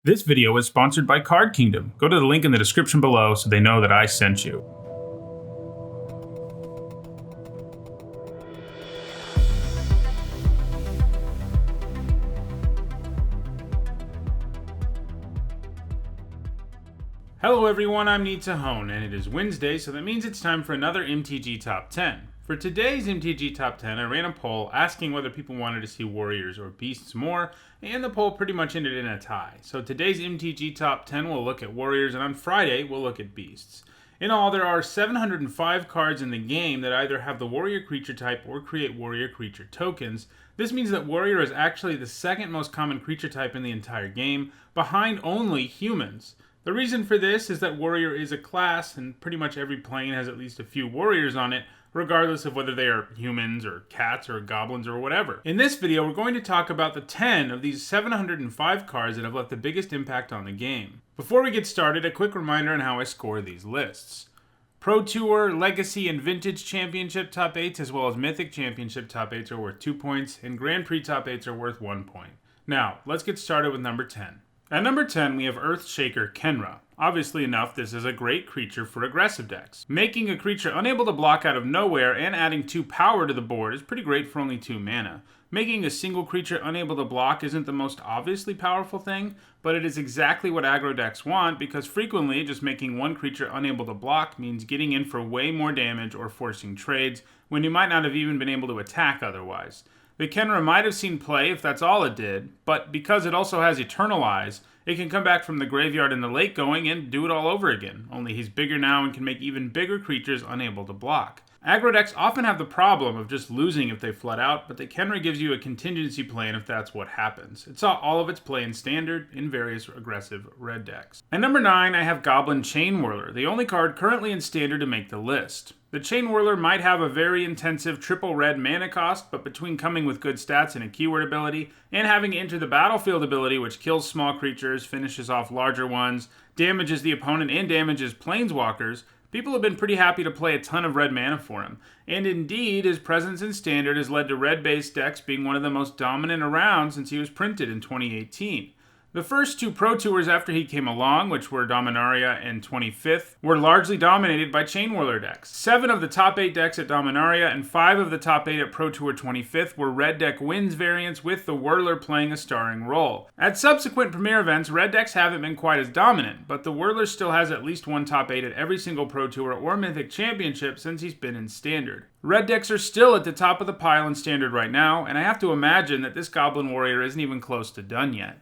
This video is sponsored by Card Kingdom. Go to the link in the description below so they know that I sent you. Hello everyone, I'm Hone, and it is Wednesday, so that means it's time for another MTG Top 10. For today's MTG Top 10, I ran a poll asking whether people wanted to see warriors or beasts more, and the poll pretty much ended in a tie. So today's MTG Top 10 will look at warriors, and on Friday we'll look at beasts. In all, there are 705 cards in the game that either have the warrior creature type or create warrior creature tokens. This means that warrior is actually the second most common creature type in the entire game, behind only humans. The reason for this is that warrior is a class, and pretty much every plane has at least a few warriors on it, regardless of whether they are humans or cats or goblins or whatever. In this video, we're going to talk about the 10 of these 705 cards that have left the biggest impact on the game. Before we get started, a quick reminder on how I score these lists. Pro Tour, Legacy, and Vintage Championship top 8s, as well as Mythic Championship top 8s are worth 2 points, and Grand Prix top 8s are worth 1 point. Now, let's get started with number 10. At number 10, we have Earthshaker Kenra. Obviously enough, this is a great creature for aggressive decks. Making a creature unable to block out of nowhere and adding 2 power to the board is pretty great for only 2 mana. Making a single creature unable to block isn't the most obviously powerful thing, but it is exactly what aggro decks want, because frequently just making one creature unable to block means getting in for way more damage or forcing trades when you might not have even been able to attack otherwise. The Kenra might have seen play if that's all it did, but because it also has Eternal Eyes, it can come back from the graveyard in the late going and do it all over again, only he's bigger now and can make even bigger creatures unable to block. Aggro decks often have the problem of just losing if they flood out, but the Kenra gives you a contingency plan if that's what happens. It saw all of its play in Standard in various aggressive red decks. At number 9, I have Goblin Chainwalker, the only card currently in Standard to make the list. The Chainwalker might have a very intensive triple red mana cost, but between coming with good stats and a keyword ability, and having Enter the Battlefield ability which kills small creatures, finishes off larger ones, damages the opponent, and damages planeswalkers, people have been pretty happy to play a ton of red mana for him. And indeed, his presence in Standard has led to red-based decks being one of the most dominant around since he was printed in 2018. The first 2 Pro Tours after he came along, which were Dominaria and 25th, were largely dominated by Chainwalker decks. 7 of the top 8 decks at Dominaria and 5 of the top 8 at Pro Tour 25th were red deck wins variants, with the Whirler playing a starring role. At subsequent Premier events, red decks haven't been quite as dominant, but the Whirler still has at least one top 8 at every single Pro Tour or Mythic Championship since he's been in Standard. Red decks are still at the top of the pile in Standard right now, and I have to imagine that this Goblin Warrior isn't even close to done yet.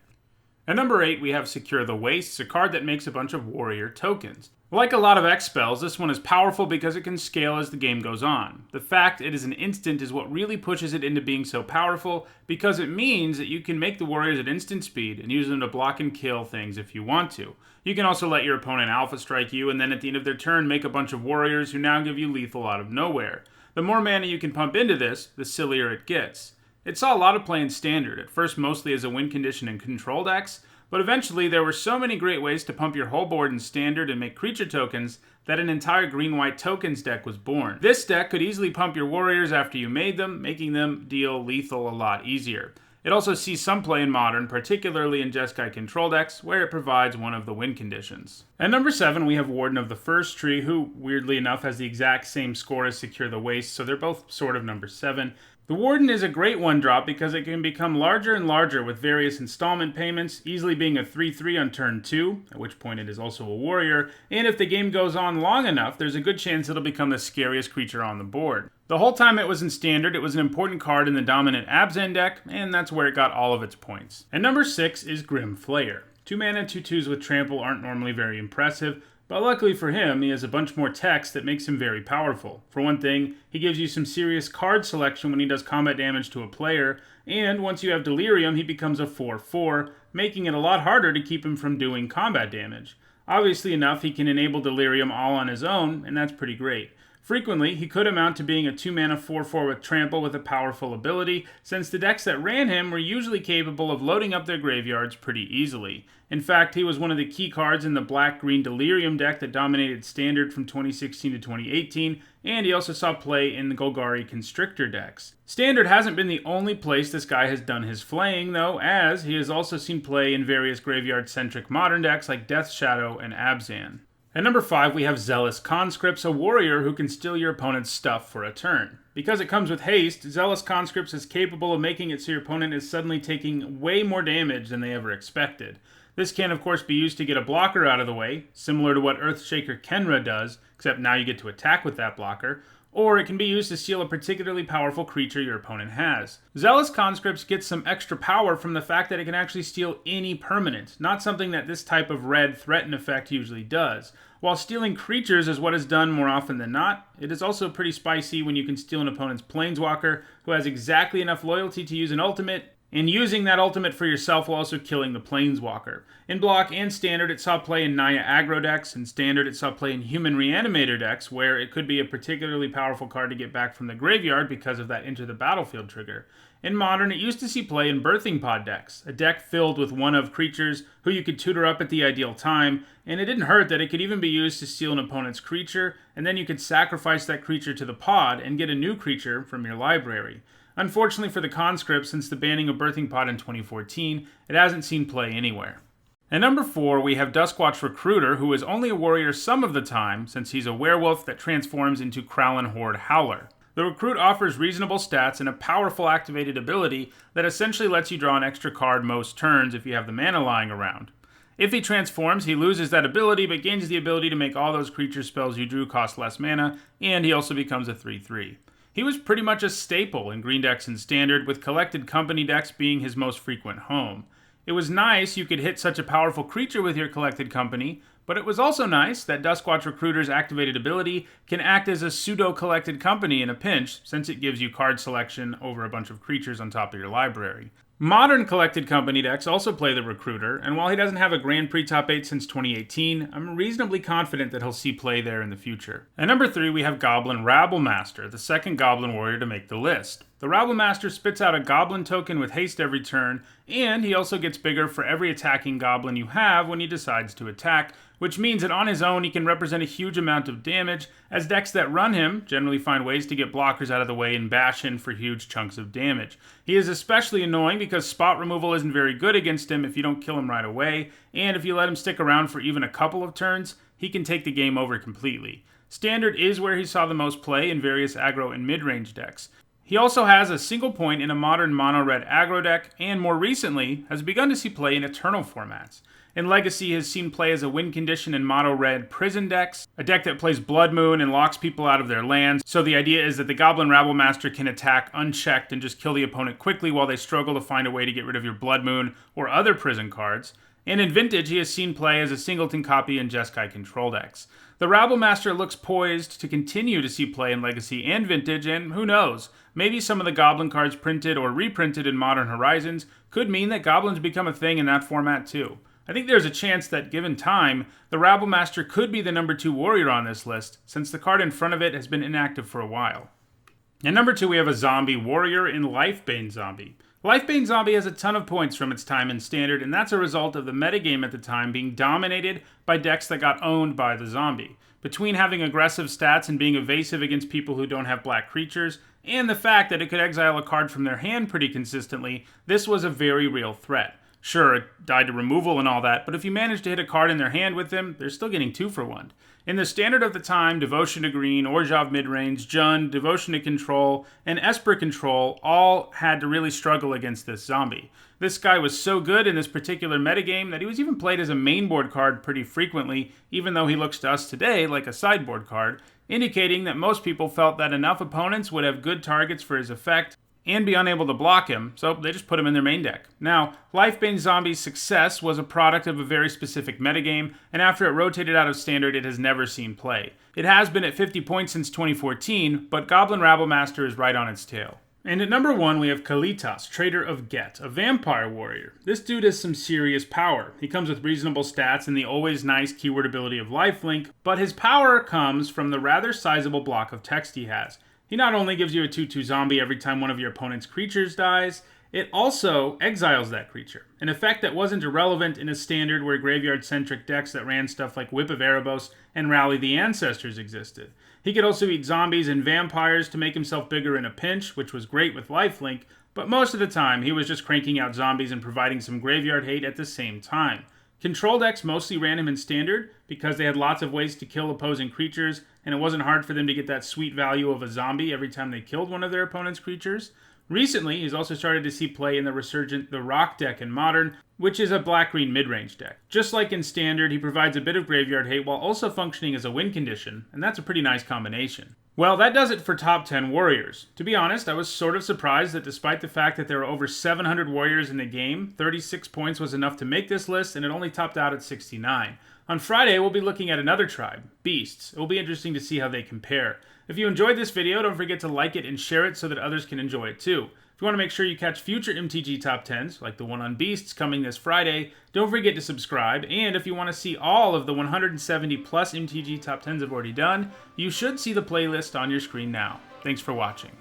At number 8, we have Secure the Wastes, a card that makes a bunch of warrior tokens. Like a lot of X spells, this one is powerful because it can scale as the game goes on. The fact it is an instant is what really pushes it into being so powerful, because it means that you can make the warriors at instant speed and use them to block and kill things if you want to. You can also let your opponent alpha strike you, and then at the end of their turn make a bunch of warriors who now give you lethal out of nowhere. The more mana you can pump into this, the sillier it gets. It saw a lot of play in Standard, at first mostly as a win condition in control decks, but eventually there were so many great ways to pump your whole board in Standard and make creature tokens that an entire green-white tokens deck was born. This deck could easily pump your warriors after you made them, making them deal lethal a lot easier. It also sees some play in Modern, particularly in Jeskai control decks, where it provides one of the win conditions. At number 7, we have Warden of the First Tree, who, weirdly enough, has the exact same score as Secure the Waste, so they're both sort of number 7. The Warden is a great 1-drop because it can become larger and larger with various installment payments, easily being a 3/3 on turn 2, at which point it is also a warrior, and if the game goes on long enough, there's a good chance it'll become the scariest creature on the board. The whole time it was in Standard, it was an important card in the dominant Abzan deck, and that's where it got all of its points. And number 6 is Grim Flayer. 2 mana 2/2s with Trample aren't normally very impressive, but luckily for him, he has a bunch more text that makes him very powerful. For one thing, he gives you some serious card selection when he does combat damage to a player, and once you have Delirium, he becomes a 4/4, making it a lot harder to keep him from doing combat damage. Obviously enough, he can enable Delirium all on his own, and that's pretty great. Frequently, he could amount to being a 2-mana 4/4 with trample with a powerful ability, since the decks that ran him were usually capable of loading up their graveyards pretty easily. In fact, he was one of the key cards in the black-green Delirium deck that dominated Standard from 2016 to 2018, and he also saw play in the Golgari Constrictor decks. Standard hasn't been the only place this guy has done his flaying, though, as he has also seen play in various graveyard-centric modern decks like Death Shadow and Abzan. At number 5, we have Zealous Conscripts, a warrior who can steal your opponent's stuff for a turn. Because it comes with haste, Zealous Conscripts is capable of making it so your opponent is suddenly taking way more damage than they ever expected. This can, of course, be used to get a blocker out of the way, similar to what Earthshaker Kenra does, except now you get to attack with that blocker, or it can be used to steal a particularly powerful creature your opponent has. Zealous Conscripts gets some extra power from the fact that it can actually steal any permanent, not something that this type of red threaten effect usually does. While stealing creatures is what is done more often than not, it is also pretty spicy when you can steal an opponent's planeswalker who has exactly enough loyalty to use an ultimate, and using that ultimate for yourself while also killing the planeswalker. In block and standard, it saw play in Naya aggro decks. In standard, it saw play in human reanimator decks, where it could be a particularly powerful card to get back from the graveyard because of that enter the battlefield trigger. In modern, it used to see play in birthing pod decks, a deck filled with one-of creatures who you could tutor up at the ideal time, and it didn't hurt that it could even be used to steal an opponent's creature, and then you could sacrifice that creature to the pod and get a new creature from your library. Unfortunately for the conscripts, since the banning of Birthing Pod in 2014, it hasn't seen play anywhere. At number 4, we have Duskwatch Recruiter, who is only a warrior some of the time, since he's a werewolf that transforms into Kralin Horde Howler. The Recruit offers reasonable stats and a powerful activated ability that essentially lets you draw an extra card most turns if you have the mana lying around. If he transforms, he loses that ability, but gains the ability to make all those creature spells you drew cost less mana, and he also becomes a 3/3. He was pretty much a staple in green decks and standard, with collected company decks being his most frequent home. It was nice you could hit such a powerful creature with your collected company, but it was also nice that Duskwatch Recruiter's activated ability can act as a pseudo-collected company in a pinch, since it gives you card selection over a bunch of creatures on top of your library. Modern collected company decks also play the Recruiter, and while he doesn't have a Grand Prix top 8 since 2018, I'm reasonably confident that he'll see play there in the future. At number 3, we have Goblin Rabble Master, the second Goblin Warrior to make the list. The Rabble Master spits out a Goblin token with haste every turn, and he also gets bigger for every attacking Goblin you have when he decides to attack, which means that on his own he can represent a huge amount of damage, as decks that run him generally find ways to get blockers out of the way and bash in for huge chunks of damage. He is especially annoying because spot removal isn't very good against him if you don't kill him right away, and if you let him stick around for even a couple of turns, he can take the game over completely. Standard is where he saw the most play in various aggro and mid-range decks. He also has a single point in a modern mono-red aggro deck, and more recently has begun to see play in Eternal formats. In Legacy, he has seen play as a win condition in mono-red prison decks, a deck that plays Blood Moon and locks people out of their lands, so the idea is that the Goblin Rabble Master can attack unchecked and just kill the opponent quickly while they struggle to find a way to get rid of your Blood Moon or other prison cards. And in Vintage, he has seen play as a singleton copy in Jeskai control decks. The Rabble Master looks poised to continue to see play in Legacy and Vintage, and who knows, maybe some of the Goblin cards printed or reprinted in Modern Horizons could mean that Goblins become a thing in that format too. I think there's a chance that, given time, the Rabble Master could be the number 2 warrior on this list, since the card in front of it has been inactive for a while. At number 2, we have a zombie warrior in Lifebane Zombie. Lifebane Zombie has a ton of points from its time in Standard, and that's a result of the metagame at the time being dominated by decks that got owned by the zombie. Between having aggressive stats and being evasive against people who don't have black creatures, and the fact that it could exile a card from their hand pretty consistently, this was a very real threat. Sure, it died to removal and all that, but if you manage to hit a card in their hand with them, they're still getting 2 for 1. In the Standard of the time, Devotion to Green, Orzhov Midrange, Jund, Devotion to Control, and Esper Control all had to really struggle against this zombie. This guy was so good in this particular metagame that he was even played as a mainboard card pretty frequently, even though he looks to us today like a sideboard card, indicating that most people felt that enough opponents would have good targets for his effect and be unable to block him, so they just put him in their main deck. Now, Lifebane Zombie's success was a product of a very specific metagame, and after it rotated out of Standard, it has never seen play. It has been at 50 points since 2014, but Goblin Rabble Master is right on its tail. And at number 1, we have Kalitas, Trader of Get, a vampire warrior. This dude has some serious power. He comes with reasonable stats and the always nice keyword ability of lifelink, but his power comes from the rather sizable block of text he has. He not only gives you a 2/2 zombie every time one of your opponent's creatures dies, it also exiles that creature, an effect that wasn't irrelevant in a standard where graveyard-centric decks that ran stuff like Whip of Erebos and Rally the Ancestors existed. He could also eat zombies and vampires to make himself bigger in a pinch, which was great with lifelink, but most of the time he was just cranking out zombies and providing some graveyard hate at the same time. Control decks mostly ran him in Standard because they had lots of ways to kill opposing creatures, and it wasn't hard for them to get that sweet value of a zombie every time they killed one of their opponent's creatures. Recently, he's also started to see play in the resurgent The Rock deck in Modern, which is a black-green mid-range deck. Just like in Standard, he provides a bit of graveyard hate while also functioning as a win condition, and that's a pretty nice combination. Well, that does it for top 10 warriors. To be honest, I was sort of surprised that despite the fact that there were over 700 warriors in the game, 36 points was enough to make this list, and it only topped out at 69. On Friday, we'll be looking at another tribe, Beasts. It will be interesting to see how they compare. If you enjoyed this video, don't forget to like it and share it so that others can enjoy it too. If you want to make sure you catch future MTG Top 10s, like the one on Beasts coming this Friday, don't forget to subscribe. And if you want to see all of the 170 plus MTG Top 10s I've already done, you should see the playlist on your screen now. Thanks for watching.